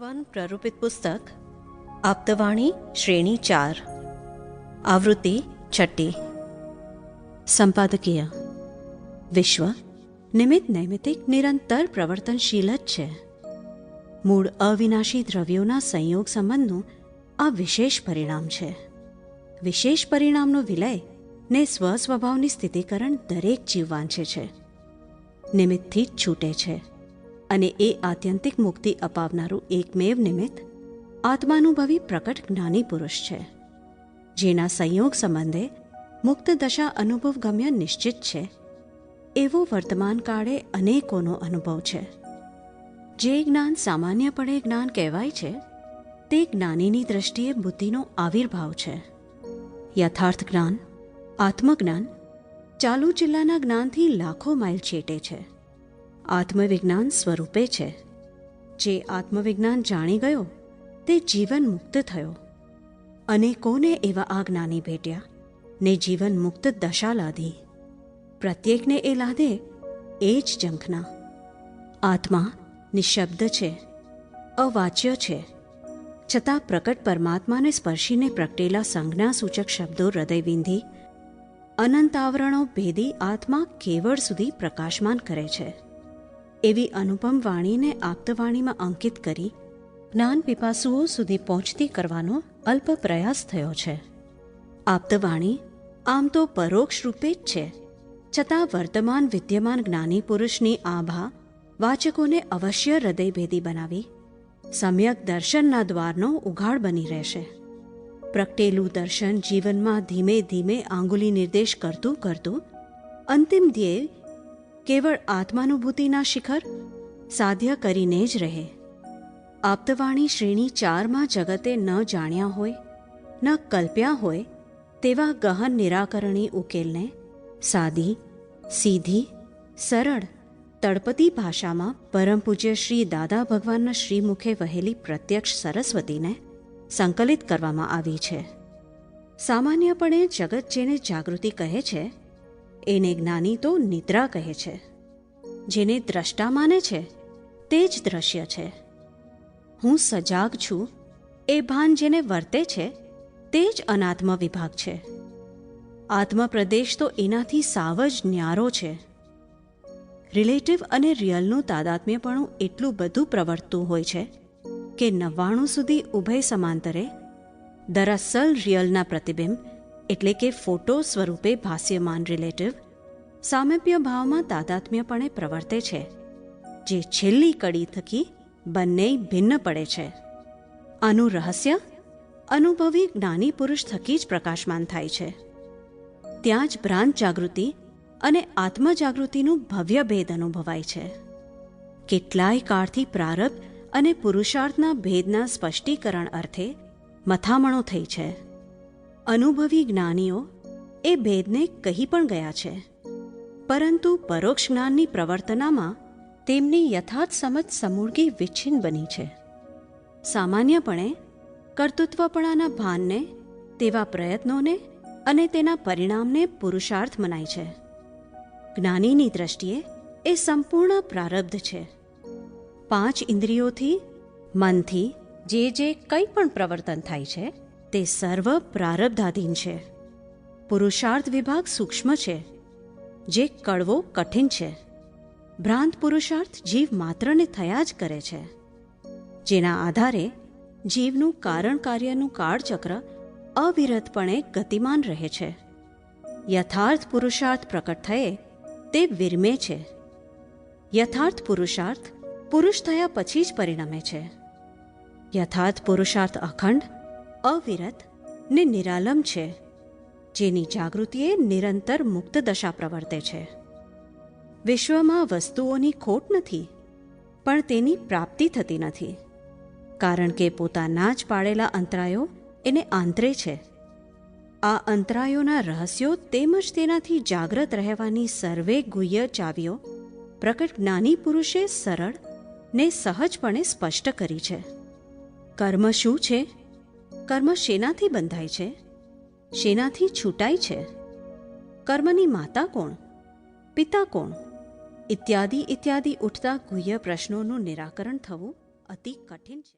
वर्तमान प्ररूपित पुस्तक आप्तवाणी श्रेणी 4 आवृत्ति 6 સંપાદકીય વિશ્વ નિમિત્ત નૈમિતિક નિરંતર પ્રવર્તનશીલ જ છે. મૂળ અવિનાશી દ્રવ્યોના સંયોગ સંબંધનું આ વિશેષ પરિણામ છે. વિશેષ પરિણામનો વિલય ને સ્વસ્વભાવની સ્થિતિકરણ દરેક જીવ વાંચે છે, નિમિત્તથી જ છૂટે છે, અને એ આત્યંતિક મુક્તિ અપાવનારું એકમેવ નિમિત્ત આત્માનુભવી પ્રકટ જ્ઞાની પુરુષ છે, જેના સંયોગ સંબંધે મુક્ત દશા અનુભવ ગમ્ય નિશ્ચિત છે. એવો વર્તમાન કાળે અનેકોનો અનુભવ છે. જે જ્ઞાન સામાન્યપણે જ્ઞાન કહેવાય છે તે જ્ઞાનીની દ્રષ્ટિએ બુદ્ધિનો આવિર્ભાવ છે. યથાર્થ જ્ઞાન, આત્મજ્ઞાન ચાલુ ચિલ્લાના જ્ઞાનથી લાખો માઇલ છેટે છે. આત્મવિજ્ઞાન સ્વરૂપે છે. જે આત્મવિજ્ઞાન જાણી ગયો તે જીવન મુક્ત થયો. અનેકોને એવા આ જ્ઞાની ભેટ્યા ને જીવન મુક્ત દશા લાધી. પ્રત્યેકને એ લાદે એ જ ઝંખના. આત્મા નિશબ્દ છે, અવાચ્ય છે, છતાં પ્રકટ પરમાત્માને સ્પર્શીને પ્રગટેલા સંજ્ઞા સૂચક શબ્દો હૃદય વિંધી અનંત આવરણો ભેદી આત્મા કેવળ સુધી પ્રકાશમાન કરે છે. એવી અનુપમ વાણીને આપ્તવાણીમાં અંકિત કરી જ્ઞાન પીપાસુઓ સુધી પહોંચતી કરવાનો અલ્પ પ્રયાસ થયો છે. આપ્તવાણી આમ તો પરોક્ષ રૂપે જ છે, છતાં વર્તમાન વિદ્યમાન જ્ઞાની પુરુષની આભા વાચકોને અવશ્ય હૃદયભેદી બનાવી સમ્યક દર્શનના દ્વારનો ઉઘાડ બની રહેશે. પ્રગટેલું દર્શન જીવનમાં ધીમે ધીમે આંગુલી નિર્દેશ કરતું કરતું અંતિમ ધ્યેય કેવળ આત્માનુભૂતિના શિખર સાધ્ય કરીને જ રહે. આપ્તવાણી શ્રેણી 4માં જગતે ન જાણ્યા હોય, ન કલ્પ્યા હોય તેવા ગહન નિરાકરણી ઉકેલને સાદી, સીધી, સરળ, તળપદી ભાષામાં પરમ પૂજ્ય શ્રી દાદા ભગવાનના શ્રીમુખે વહેલી પ્રત્યક્ષ સરસ્વતીને સંકલિત કરવામાં આવી છે. સામાન્યપણે જગત જેને જાગૃતિ કહે છે એને જ્ઞાની તો નિદ્રા કહે છે. જેને દ્રષ્ટા માને છે તે જ દ્રશ્ય છે. હું સજાગ છું એ ભાન જેને વર્તે છે તે જ અનાત્મ વિભાગ છે. આત્મપ્રદેશ તો એનાથી સાવ જ ન્યારો છે. રિલેટિવ અને રિયલનું તાદાત્મ્યપણું એટલું બધું પ્રવર્તતું હોય છે કે 99 સુધી ઉભય સમાંતરે દરઅસલ રિયલના પ્રતિબિંબ એટલે કે ફોટો સ્વરૂપે ભાસ્યમાન રિલેટિવ સામીપ્ય ભાવમાં તાદાત્મ્યપણે પ્રવર્તે છે, જે છેલ્લી કડી થકી બંને ભિન્ન પડે છે. આનું રહસ્ય અનુભવી જ્ઞાની પુરુષ થકી જ પ્રકાશમાન થાય છે. ત્યાં જ ભ્રાંત જાગૃતિ અને આત્મજાગૃતિનું ભવ્ય ભેદ અનુભવાય છે. કેટલાય કાળથી પ્રારબ્ધ અને પુરુષાર્થના ભેદના સ્પષ્ટીકરણ અર્થે મથામણો થઈ છે. અનુભવી જ્ઞાનીઓ એ ભેદને કહી પણ ગયા છે, પરંતુ પરોક્ષ જ્ઞાનની પ્રવર્તનામાં તેમની યથાર્થ સમજ સમૂળગી વિચ્છિન્ન બની છે. સામાન્યપણે કર્તૃત્વપણાના ભાનને, તેવા પ્રયત્નોને અને તેના પરિણામને પુરુષાર્થ મનાય છે. જ્ઞાનીની દ્રષ્ટિએ એ સંપૂર્ણ પ્રારબ્ધ છે. 5 ઇન્દ્રિયોથી, મનથી જે કંઈ પણ પ્રવર્તન થાય છે તે સર્વ પ્રારબ્ધાધીન છે. પુરુષાર્થ વિભાગ સૂક્ષ્મ છે, જે કડવો કઠિન છે. ભ્રાંત પુરુષાર્થ જીવ માત્રને થયા જ કરે છે, જેના આધારે જીવનું કારણ કાર્યનું કાળચક્ર અવિરતપણે ગતિમાન રહે છે. યથાર્થ પુરુષાર્થ પ્રકટ થયે તે વિરમે છે. યથાર્થ પુરુષાર્થ પુરુષ થયા પછી જ પરિણમે છે. યથાર્થ પુરુષાર્થ અખંડ, અવિરત ને નિરાલંબ છે, જેની જાગૃતિએ નિરંતર મુક્ત દશા પ્રવર્તે છે. વિશ્વમાં વસ્તુઓની ખોટ નથી, પણ તેની પ્રાપ્તિ થતી નથી, કારણ કે પોતાના જ પાડેલા અંતરાયો એને આંતરે છે. આ અંતરાયોના રહસ્યો તેમજ તેનાથી જાગ્રત રહેવાની સર્વે ગુહ્ય ચાવીઓ પ્રકટ જ્ઞાની પુરુષે સરળ ને સહજપણે સ્પષ્ટ કરી છે. કર્મ શું છે? કર્મ શેનાથી બંધાય છે? શેનાથી છૂટાય છે? કર્મની માતા કોણ? પિતા કોણ? ઇત્યાદિ ઇત્યાદિ ઉઠતા ગુહ્ય પ્રશ્નોનું નિરાકરણ થવું અતિ કઠિન છે.